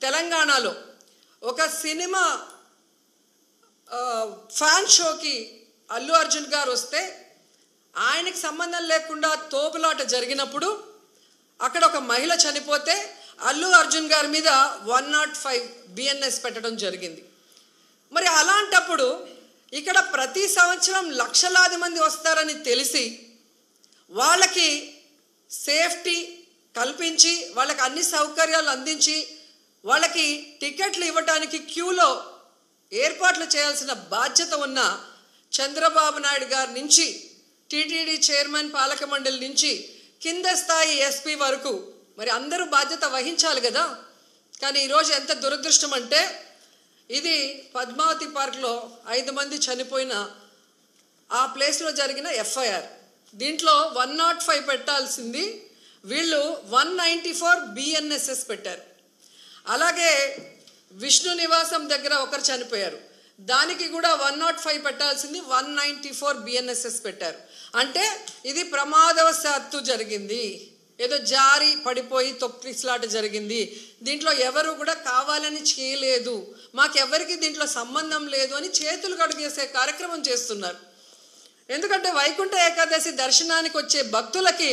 తెలంగాణలో ఒక cinema fan షోకి అల్లు అర్జున్ గారు వస్తే ఆయనకి సంబంధం లేకుండా తోపులాట జరిగినప్పుడు అక్కడ ఒక మహిళ చనిపోతే అల్లు అర్జున్ గారి మీద 105 BNS పెట్టడం జరిగింది. మరి అలాంటప్పుడు ఇక్కడ ప్రతి సంవత్సరం లక్షలాది మంది వస్తారని తెలిసి వాళ్ళకి సేఫ్టీ కల్పించి వాళ్ళకి అన్ని సౌకర్యాలు అందించి వాళ్ళకి టికెట్లు ఇవ్వడానికి క్యూలో ఏర్పాట్లు చేయాల్సిన బాధ్యత ఉన్న చంద్రబాబు నాయుడు గారి నుంచి టీటీడీ చైర్మన్ పాలక మండలి నుంచి కింద స్థాయి ఎస్పీ వరకు మరి అందరూ బాధ్యత వహించాలి కదా. కానీ ఈరోజు ఎంత దురదృష్టం అంటే ఇది పద్మావతి పార్క్లో 5 మంది చనిపోయిన ఆ ప్లేస్లో జరిగిన FIR. దీంట్లో 105 పెట్టాల్సింది వీళ్ళు 194 BNSS పెట్టారు. అలాగే విష్ణు నివాసం దగ్గర ఒకరు చనిపోయారు, దానికి కూడా 105 పెట్టాల్సింది 194 BNSS పెట్టారు. అంటే ఇది ప్రమాదవశాత్తు జరిగింది, ఏదో జారి పడిపోయి తొక్కిసలాట జరిగింది, దీంట్లో ఎవరు కూడా కావాలని చేయలేదు, మాకెవరికి దీంట్లో సంబంధం లేదు అని చేతులు కడుగేసే కార్యక్రమం చేస్తున్నారు. ఎందుకంటే వైకుంఠ ఏకాదశి దర్శనానికి వచ్చే భక్తులకి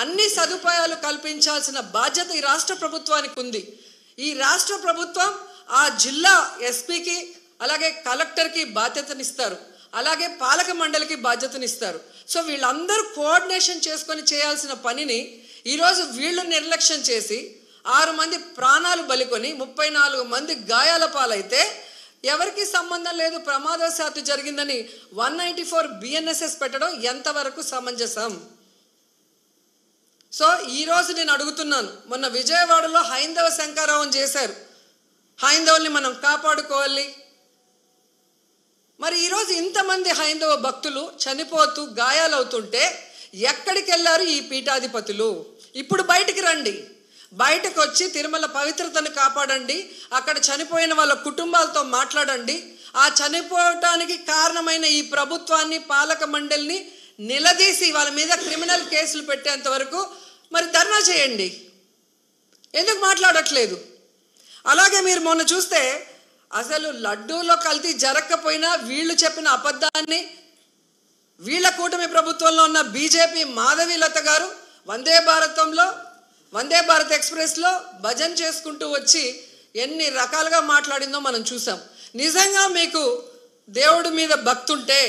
అన్ని సదుపాయాలు కల్పించాల్సిన బాధ్యత ఈ రాష్ట్ర ప్రభుత్వానికి ఉంది. ఈ రాష్ట్ర ప్రభుత్వం ఆ జిల్లా ఎస్పీకి అలాగే కలెక్టర్కి బాధ్యతనిస్తారు, అలాగే పాలక మండలికి బాధ్యతనిస్తారు. సో వీళ్ళందరూ కోఆర్డినేషన్ చేసుకొని చేయాల్సిన పనిని ఈరోజు వీళ్ళు నిర్లక్ష్యం చేసి 6 మంది ప్రాణాలు బలికొని 34 మంది గాయాల పాలైతే ఎవరికి సంబంధం లేదు, ప్రమాదవశాత్తు జరిగిందని 194 BNSS పెట్టడం ఎంతవరకు సమంజసం? సో ఈరోజు నేను అడుగుతున్నాను, మొన్న విజయవాడలో హైందవ శంకారావం చేశారు, హైందవుల్ని మనం కాపాడుకోవాలి. మరి ఈరోజు ఇంతమంది హైందవ భక్తులు చనిపోతూ గాయాలవుతుంటే ఎక్కడికి వెళ్ళారు ఈ పీఠాధిపతులు? ఇప్పుడు బయటికి రండి, బయటకు వచ్చి తిరుమల పవిత్రతను కాపాడండి, అక్కడ చనిపోయిన వాళ్ళ కుటుంబాలతో మాట్లాడండి, ఆ చనిపోవటానికి కారణమైన ఈ ప్రభుత్వాన్ని పాలక మండలిని నిలదీసి వాళ్ళ మీద క్రిమినల్ కేసులు పెట్టేంత వరకు మరి ధర్నా చేయండి. ఎందుకు మాట్లాడట్లేదు? అలాగే మీరు మొన్న చూస్తే అసలు లడ్డూలో కల్తీ జరగకపోయినా వీళ్ళు చెప్పిన అబద్ధాన్ని వీళ్ళ కూటమి ప్రభుత్వంలో ఉన్న బీజేపీ మాధవీలత గారు వందే భారత్ ఎక్స్ప్రెస్లో భజన చేసుకుంటూ వచ్చి ఎన్ని రకాలుగా మాట్లాడిందో మనం చూసాం. నిజంగా మీకు దేవుడి మీద భక్తి ఉంటే,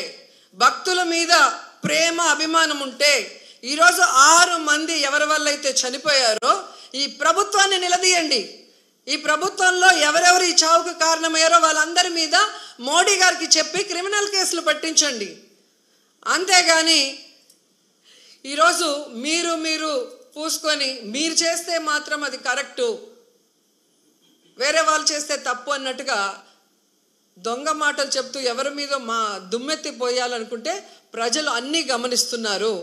భక్తుల మీద ప్రేమ అభిమానం ఉంటే ఈరోజు 6 మంది ఎవరి వల్ల అయితే చనిపోయారో ఈ ప్రభుత్వాన్ని నిలదీయండి. ఈ ప్రభుత్వంలో ఎవరెవరు ఈ చావుకు కారణమయ్యారో వాళ్ళందరి మీద మోడీ గారికి చెప్పి క్రిమినల్ కేసులు పట్టించండి. అంతేగాని ఈరోజు మీరు పూసుకొని మీరు చేస్తే మాత్రం అది కరెక్టు, వేరే వాళ్ళు చేస్తే తప్పు అన్నట్టుగా దొంగ మాటలు చెప్తూ ఎవరి మీద దుమ్మెత్తి పోయాలనుకుంటే ప్రజలు అన్నీ గమనిస్తున్నారు.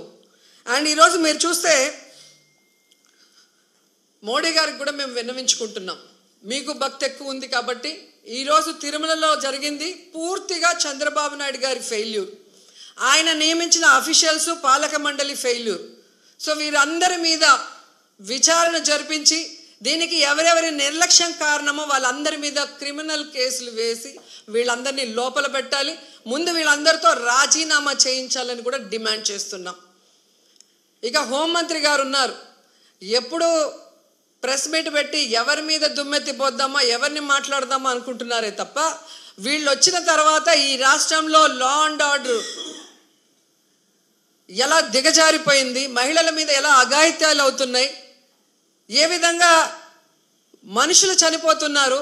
అండ్ ఈరోజు మీరు చూస్తే మోడీ గారికి కూడా మేము విన్నవించుకుంటున్నాం, మీకు భక్తి ఎక్కువ ఉంది కాబట్టి ఈరోజు తిరుమలలో జరిగింది పూర్తిగా చంద్రబాబు నాయుడు గారి ఫెయిల్యూర్, ఆయన నియమించిన అఫీషియల్స్ పాలక మండలి ఫెయిల్యూర్. సో వీరందరి మీద విచారణ జరిపించి దీనికి ఎవరెవరి నిర్లక్ష్యం కారణమో వాళ్ళందరి మీద క్రిమినల్ కేసులు వేసి వీళ్ళందరినీ లోపల పెట్టాలి. ముందు వీళ్ళందరితో రాజీనామా చేయించాలని కూడా డిమాండ్ చేస్తున్నాం. ఇక హోంమంత్రి గారు ఉన్నారు, ఎప్పుడు ప్రెస్ మీట్ పెట్టి ఎవరి మీద దుమ్మెత్తి పోద్దామా, ఎవరిని మాట్లాడదామా అనుకుంటున్నారే తప్ప వీళ్ళు వచ్చిన తర్వాత ఈ రాష్ట్రంలో లా అండ్ ఆర్డర్ ఎలా దిగజారిపోయింది, మహిళల మీద ఎలా అఘాయిత్యాలు అవుతున్నాయి, ఏ విధంగా మనుషులు చనిపోతున్నారు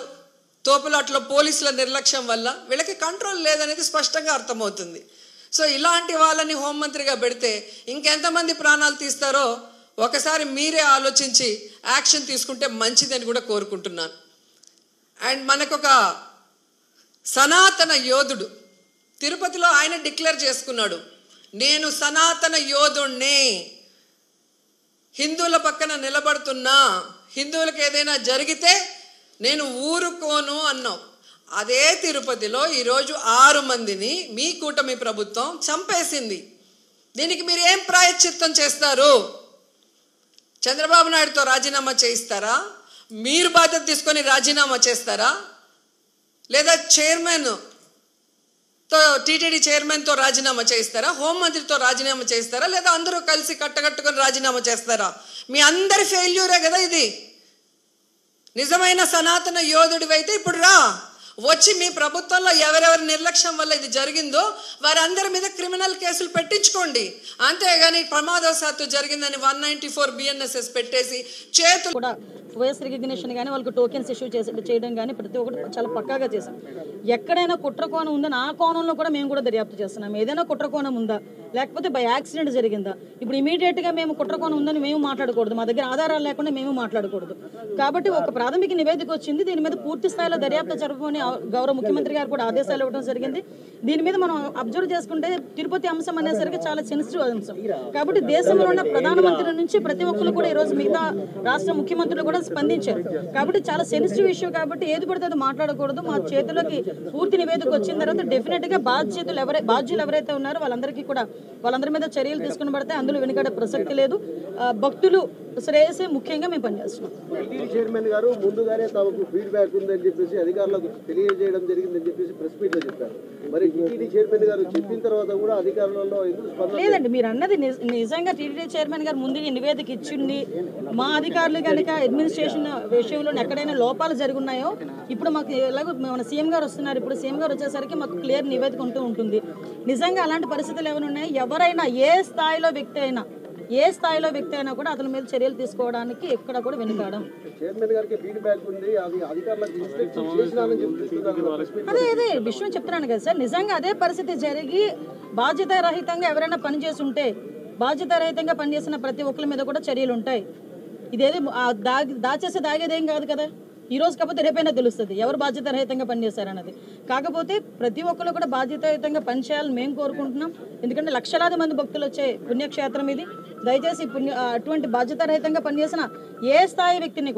తోపులాట్లో పోలీసుల నిర్లక్ష్యం వల్ల, వీళ్ళకి కంట్రోల్ లేదనేది స్పష్టంగా అర్థమవుతుంది. సో ఇలాంటి వాళ్ళని హోంమంత్రిగా పెడితే ఇంకెంతమంది ప్రాణాలు తీస్తారో ఒకసారి మీరే ఆలోచించి యాక్షన్ తీసుకుంటే మంచిదని కూడా కోరుకుంటున్నాను. అండ్ మనకొక సనాతన యోధుడు తిరుపతిలో ఆయన డిక్లేర్ చేసుకున్నాడు, నేను సనాతన యోధుణ్ణి, హిందువుల పక్కన నిలబడుతున్నా, హిందువులకు ఏదైనా జరిగితే నేను ఊరుకోను అన్నావు. అదే తిరుపతిలో ఈరోజు 6 మందిని మీ కూటమి ప్రభుత్వం చంపేసింది. దీనికి మీరు ఏం ప్రాయశ్చిత్తం చేస్తారు? చంద్రబాబు నాయుడుతో రాజీనామా చేయిస్తారా? మీరు బాధ్యత తీసుకొని రాజీనామా చేస్తారా, లేదా టీటీడీ చైర్మన్తో రాజీనామా చేస్తారా, హోంమంత్రితో రాజీనామా చేస్తారా, లేదా అందరూ కలిసి కట్టకట్టుకొని రాజీనామా చేస్తారా? మీ అందరి ఫెయిల్యూరే కదా ఇది. నిజమైన సనాతన యోధుడివైతే ఇప్పుడు రా, వచ్చి మీ ప్రభుత్వంలో ఎవరెవరి నిర్లక్ష్యం వల్ల ఇది జరిగిందో వారందరి మీద క్రిమినల్ కేసులు పెట్టించుకోండి. అంతేగాని ప్రమాదవశాత్తు జరిగిందని 194 BNSS పెట్టేసి చేతులు కూడా వాయిస్ రికగ్నిషన్ కానీ వాళ్ళకి టోకెన్స్ ఇష్యూ చేయడం కానీ ప్రతి ఒక్కటి చాలా పక్కాగా చేశాం. ఎక్కడైనా కుట్ర కోణం ఉందని ఆ కోణంలో కూడా మేము కూడా దర్యాప్తు చేస్తున్నాం. ఏదైనా కుట్ర కోణం ఉందా, లేకపోతే బై యాక్సిడెంట్ జరిగిందా? ఇప్పుడు ఇమీడియట్గా మేము కుట్ర కోణం ఉందని మేము మాట్లాడకూడదు, మా దగ్గర ఆధారాలు లేకుండా మేము మాట్లాడకూడదు. కాబట్టి ఒక ప్రాథమిక నివేదిక వచ్చింది, దీని మీద పూర్తి స్థాయిలో దర్యాప్తు జరపమని గౌరవ ముఖ్యమంత్రి గారు కూడా ఆదేశాలు ఇవ్వడం జరిగింది. దీని మీద మనం అబ్జర్వ్ చేసుకుంటే తిరుపతి అంశం అనేసరికి చాలా సెన్సిటివ్ అంశం. కాబట్టి దేశంలో ఉన్న ప్రధానమంత్రి నుంచి ప్రతి ఒక్కరు కూడా ఈరోజు మిగతా రాష్ట్ర ముఖ్యమంత్రులు కూడా స్పందించారు. కాబట్టి చాలా సెన్సిటివ్ ఇష్యూ కాబట్టి ఏది పడితే అది మాట్లాడకూడదు. మా చేతిలోకి పూర్తి నివేదిక వచ్చిన తర్వాత డెఫినెట్ గా బాధ్యులు ఎవరైతే ఉన్నారో వాళ్ళందరి మీద చర్యలు తీసుకుని పడితే అందులో వెనుకడే ప్రసక్తి లేదు. భక్తులు శ్రేయసే ముఖ్యంగా మేము పనిచేస్తున్నాం. చైర్మన్ గారు ముందుగానే తమకు ఫీడ్బ్యాక్ ఉందని చెప్పేసి అధికారులకు తెలియజేయడం జరిగిందని చెప్పేసి ప్రెస్ మీట్ లో చెప్పారు. మరి టీటీడీ చైర్మన్ గారు చెప్పిన తర్వాత కూడా అధికారులలో లేదండి, మీరు అన్నది నిజంగా టీటీడీ చైర్మన్ గారు ముందు నివేదిక ఇచ్చింది. మా అధికారులు కనుక అడ్మినిస్ట్రేషన్ విషయంలో ఎక్కడైనా లోపాలు జరుగున్నాయో ఇప్పుడు మాకు ఎలాగో మన సీఎం గారు వస్తున్నారు, ఇప్పుడు సీఎం గారు వచ్చేసరికి మాకు క్లియర్ నివేదిక ఉంటుంది. నిజంగా అలాంటి పరిస్థితులు ఏమైనా ఉన్నాయి, ఎవరైనా ఏ స్థాయిలో వ్యక్తి అయినా కూడా అతని మీద చర్యలు తీసుకోవడానికి ఎక్కడ కూడా వెనుకాడం. అదే విషయం చెప్తున్నాను కదా సార్. నిజంగా అదే పరిస్థితి జరిగి బాధ్యతారహితంగా ఎవరైనా పనిచేసి ఉంటే బాధ్యతారహితంగా పనిచేసిన ప్రతి ఒక్కరి మీద కూడా చర్యలు ఉంటాయి. ఇదేది దాగేదేం కాదు కదా. ఈ రోజు కాకపోతే రేపైనా తెలుస్తుంది ఎవరు బాధ్యతారహితంగా పనిచేశారన్నది. కాకపోతే ప్రతి ఒక్కరు కూడా బాధ్యతారహితంగా పనిచేయాలని మేము కోరుకుంటున్నాం. ఎందుకంటే లక్షలాది మంది భక్తులు వచ్చే పుణ్యక్షేత్రం ఇది. దయచేసి అటువంటి బాధ్యతారహితంగా పనిచేసిన ఏ స్థాయి వ్యక్తిని కూడా